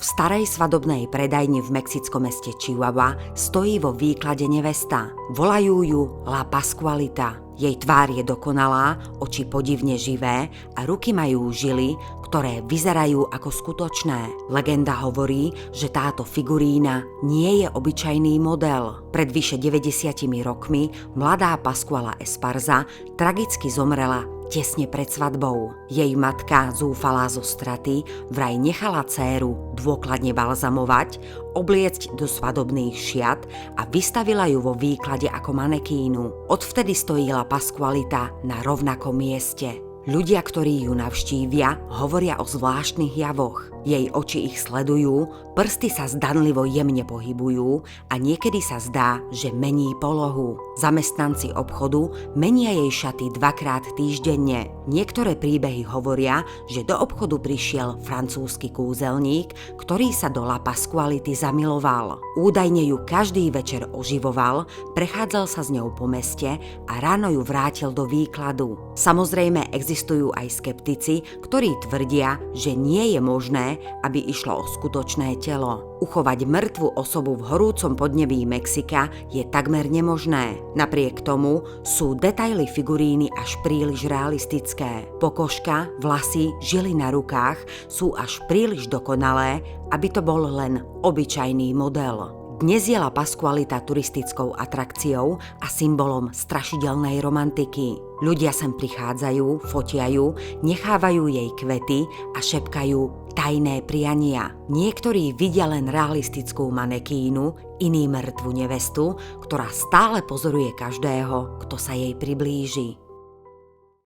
starej svadobnej predajni v mexickom meste Chihuahua stojí vo výklade nevesta. Volajú ju La Pascualita. Jej tvár je dokonalá, oči podivne živé a ruky majú žily, ktoré vyzerajú ako skutočné. Legenda hovorí, že táto figurína nie je obyčajný model. Pred vyše 90 rokmi mladá Pascuala Esparza tragicky zomrela tesne pred svadbou. Jej matka, zúfalá zo straty, vraj nechala dcéru dôkladne balzamovať, obliecť do svadobných šiat a vystavila ju vo výklade ako manekínu. Odvtedy stojí La Pascualita na rovnakom mieste. Ľudia, ktorí ju navštívia, hovoria o zvláštnych javoch. Jej oči ich sledujú, prsty sa zdanlivo jemne pohybujú a niekedy sa zdá, že mení polohu. Zamestnanci obchodu menia jej šaty 2-krát týždenne. Niektoré príbehy hovoria, že do obchodu prišiel francúzsky kúzelník, ktorý sa do La Pascuality zamiloval. Údajne ju každý večer oživoval, prechádzal sa s ňou po meste a ráno ju vrátil do výkladu. Samozrejme existujú aj skeptici, ktorí tvrdia, že nie je možné, aby išlo o skutočné telo. Uchovať mŕtvu osobu v horúcom podnebí Mexika je takmer nemožné. Napriek tomu sú detaily figuríny až príliš realistické. Pokožka, vlasy, žily na rukách sú až príliš dokonalé, aby to bol len obyčajný model. Dnes je La Pascualita turistickou atrakciou a symbolom strašidelnej romantiky. Ľudia sem prichádzajú, fotia ju, nechávajú jej kvety a šepkajú tajné priania. Niektorí vidia len realistickú manekínu, iní mŕtvu nevestu, ktorá stále pozoruje každého, kto sa jej priblíži.